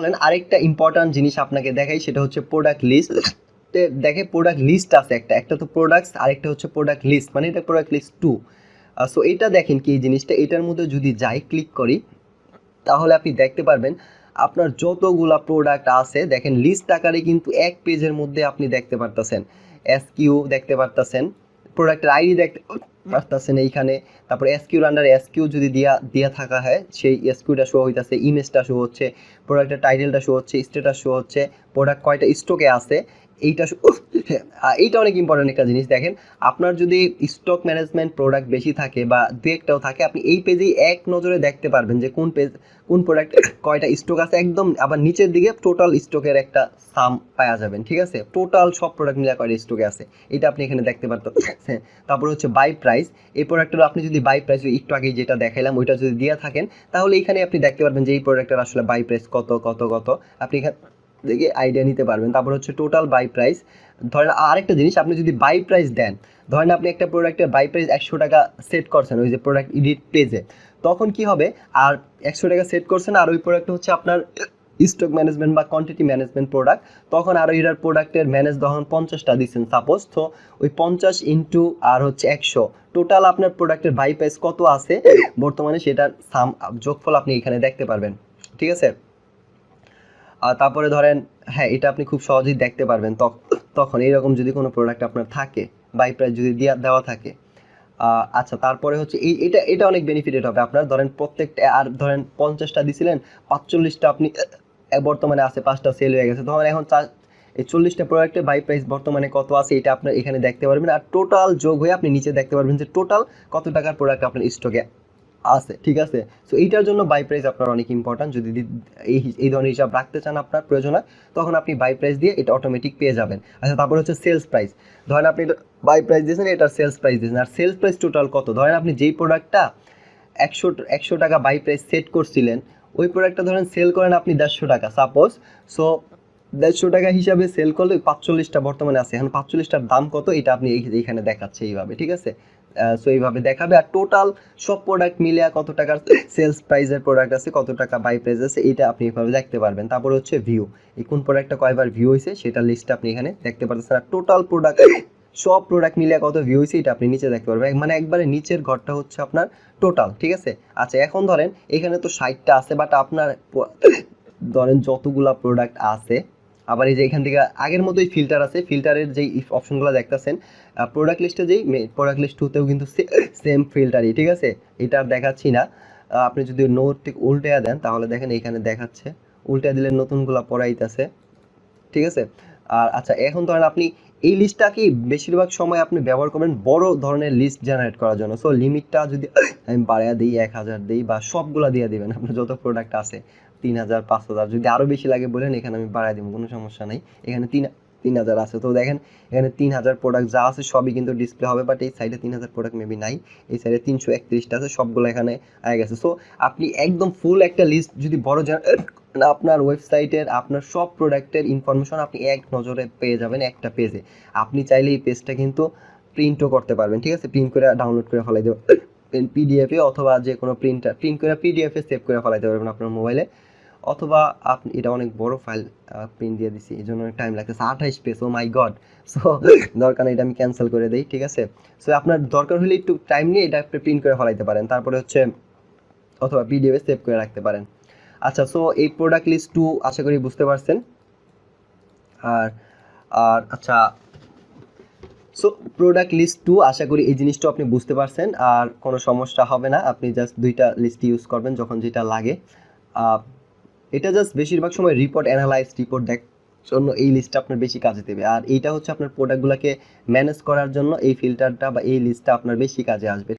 চলেন আরেকটা ইম্পর্টেন্ট জিনিস আপনাকে দেখাই, সেটা হচ্ছে প্রোডাক্ট লিস্ট। দেখে প্রোডাক্ট লিস্ট আছে একটা তো প্রোডাক্টস, আরেকটা হচ্ছে প্রোডাক্ট লিস্ট, মানে এটা প্রোডাক্ট লিস্ট 2। সো এটা দেখেন কি এই জিনিসটা, এটার মধ্যে যদি যাই ক্লিক করি তাহলে আপনি দেখতে পারবেন আপনার যতগুলা প্রোডাক্ট আছে দেখেন লিস্ট আকারে কিন্তু এক পেজের মধ্যে আপনি দেখতে পারতেছেন। এসকিউ দেখতে পারতেছেন, প্রোডাক্টের আইডি দেখতে পারতেছেন এইখানে, তারপর এসকিউর আন্ডারে এসকিউ যদি দিয়া থাকা হয় সেই এসকিউটা শো হইতেছে, ইমেজটা শো হচ্ছে, প্রোডাক্টের টাইটেলটা শো হচ্ছে, স্ট্যাটাস শো হচ্ছে, প্রোডাক্ট কয়টা স্টকে আছে এইটা এইটা অনেক ইম্পর্টেন্ট একটা জিনিস। দেখেন আপনার যদি স্টক ম্যানেজমেন্ট প্রোডাক্ট বেশি থাকে বা দু একটাও থাকে, আপনি এই পেজেই এক নজরে দেখতে পারবেন যে কোন প্রোডাক্ট কয়টা স্টক আছে একদম। আবার নিচের দিকে টোটাল স্টকের একটা সাম পাওয়া যাবেন, ঠিক আছে, টোটাল সব প্রোডাক্ট মিলে কয়টা স্টকে আছে এটা আপনি এখানে দেখতে পারতেছেন। তারপর হচ্ছে বাই প্রাইস, এই প্রোডাক্টের আপনি যদি বাই প্রাইস একটু আগে যেটা দেখাইলাম ওইটা যদি দিয়ে থাকেন তাহলে এইখানে আপনি দেখতে পারবেন যে এই প্রোডাক্টের আসলে বাই প্রাইস কত কত কত, আপনি এখানে দেখে আইডিয়া নিতে পারবেন। তারপর হচ্ছে টোটাল বাই প্রাইস। ধরেন আরেকটা জিনিস, আপনি যদি বাই প্রাইস দেন, ধরেন আপনি একটা প্রোডাক্টের বাই প্রাইস 100 টাকা সেট করছেন ওই যে প্রোডাক্ট এডিট পেজে, তখন কি হবে আর 100 টাকা সেট করছেন আর ওই প্রোডাক্টটা হচ্ছে আপনার স্টক ম্যানেজমেন্ট বা কোয়ান্টিটি ম্যানেজমেন্ট প্রোডাক্ট, তখন আরও এটার প্রোডাক্টের ম্যানেজ তখন 50টা দিচ্ছেন সাপোজ, তো ওই 50 ইন্টু আর হচ্ছে 100 টোটাল আপনার প্রোডাক্টের বাই প্রাইস কত আছে বর্তমানে সেটার সাম যোগফল আপনি এখানে দেখতে পারবেন, ঠিক আছে। আর তারপরে ধরেন হ্যাঁ এটা আপনি খুব সহজেই দেখতে পারবেন তখন এইরকম যদি কোনো প্রোডাক্ট আপনার থাকে বাই প্রাইস যদি দেওয়া থাকে। আচ্ছা তারপরে হচ্ছে এটা অনেক বেনিফিটেড হবে আপনার। ধরেন প্রত্যেকটা আর ধরেন 50টা দিছিলেন, 45টা আপনি বর্তমানে আছে, 5টা সেল হয়ে গেছে, তখন এখন এই 40টা প্রোডাক্টের বাই প্রাইস বর্তমানে কত আছে এটা আপনার এখানে দেখতে পারবেন। আর টোটাল যোগ হয়ে আপনি নিচে দেখতে পারবেন যে টোটাল কত টাকার প্রোডাক্ট আপনার স্টকে আছে, ঠিক আছে। সো এইটার জন্য বাই প্রাইস আপনার অনেক ইম্পর্টেন্ট। যদি এই ধরনের হিসাব রাখতে চান আপনার প্রয়োজন হয় তখন আপনি বাই প্রাইস দিয়ে এটা অটোমেটিক পেয়ে যাবেন। আচ্ছা তারপর হচ্ছে সেলস প্রাইস। ধরেন আপনি বাই প্রাইস দিয়েছেন, এটার সেলস প্রাইস দিয়েছেন, আর সেলস প্রাইস টোটাল কত, ধরেন আপনি যেই প্রোডাক্টটা 100 টাকা বাই প্রাইস সেট করছিলেন ওই প্রোডাক্টটা ধরেন সেল করেন আপনি 150 টাকা সাপোজ। সো 150 টাকা হিসাবে সেল করলে 45টা বর্তমানে আছে, এখন 45টার দাম কত এটা আপনি এইখানে দেখাচ্ছে এইভাবে, ঠিক আছে। সো এইভাবে দেখাবে আর টোটাল সব প্রোডাক্ট মিলে কত টাকার সেলস প্রাইসের প্রোডাক্ট আছে, কত টাকা বাই প্রাইস আছে এটা আপনি এইভাবে দেখতে পারবেন। তারপর হচ্ছে ভিউ, এই কোন প্রোডাক্টটা কয়বার ভিউ হয়েছে সেটা লিস্টটা আপনি এখানে দেখতে পাচ্ছেন। আর টোটাল প্রোডাক্ট সব প্রোডাক্ট মিলে কত ভিউ হয়েছে এটা আপনি নিচে দেখতে পারবেন, মানে একবারে নিচের ঘরটা হচ্ছে আপনার টোটাল, ঠিক আছে। আচ্ছা এখন ধরেন এখানে তো 60টা আছে, বাট আপনার ধরেন যতগুলা প্রোডাক্ট আছে, আবার এই যে এখান থেকে আগের মতোই ফিল্টার আছে, ফিল্টারের যেই অপশনগুলো দেখতেছেন প্রোডাক্ট লিস্টে যেই প্রোডাক্ট লিস্ট 2তেও কিন্তু সেম ফিল্টারই, ঠিক আছে, এটা আর দেখাচ্ছি না। আপনি যদি নোট ঠিক উল্টে দেন তাহলে দেখেন এখানে দেখাচ্ছে, উল্টে দিলে নতুনগুলো পড়াইতেছে, ঠিক আছে। আর আচ্ছা এখন ধরেন আপনি এই লিস্টটা কি বেশিরভাগ সময় আপনি ব্যবহার করবেন বড় ধরনের লিস্ট জেনারেট করার জন্য। সো লিমিটটা যদি আমি বাড়াইয়া দিই 1000 দিই বা সবগুলা দিয়ে দিবেন, আপনার যত প্রোডাক্ট আছে 3000 5000 যদি আরও বেশি লাগে বলেন এখানে আমি বাড়াই দিব, কোনো সমস্যা নেই। এখানে 3000 আছে, তো দেখেন এখানে 3000 প্রোডাক্ট যা আছে সবই কিন্তু ডিসপ্লে হবে, বাট এই সাইডে 3000 প্রোডাক্ট মেবি নাই, এই সাইডে 331টা আছে, সবগুলো এখানে আগে গেছে। সো আপনি একদম ফুল একটা লিস্ট যদি বড় আপনার ওয়েবসাইটের আপনার সব প্রোডাক্টের ইনফরমেশন আপনি এক নজরে পেয়ে যাবেন একটা পেজে। আপনি চাইলে এই পেজটা কিন্তু প্রিন্টও করতে পারবেন, ঠিক আছে, প্রিন্ট করে ডাউনলোড করে ফেলাই দেবেন পিডিএফে, অথবা যে কোনো প্রিন্ট করে পিডিএফে সেভ করে ফেলাইতে পারবেন আপনার মোবাইলে, অথবা আপনি এটা অনেক বড় ফাইল প্রিন্ট দিয়ে দিছি এই জন্য অনেক টাইম লাগতেছে, 28 পেজ, ও মাই গড। সো দরকার নেই, এটা আমি ক্যান্সেল করে দিই, ঠিক আছে। সো আপনার দরকার হলে একটু টাইম নিয়ে এটা প্রিন্ট করে ফেলাইতে পারেন, তারপরে হচ্ছে অথবা পিডিএফে সেভ করে রাখতে পারেন। আচ্ছা সো এই প্রোডাক্ট লিস্ট 2 আশা করি বুঝতে পারছেন। আর আচ্ছা সো প্রোডাক্ট লিস্ট 2 আশা করি এই জিনিসটা আপনি বুঝতে পারছেন, আর কোনো সমস্যা হবে না, আপনি জাস্ট দুইটা লিস্ট ইউজ করবেন যখন যেটা লাগে। এটা জাস্ট বেশিরভাগ সময় রিপোর্ট অ্যানালাইজ রিপোর্ট দেখার জন্য এই লিস্টটা আপনার বেশি কাজে দেবে, আর এইটা হচ্ছে আপনার প্রোডাক্টগুলোকে ম্যানেজ করার জন্য এই ফিল্টারটা বা এই লিস্টটা আপনার বেশি কাজে আসবে।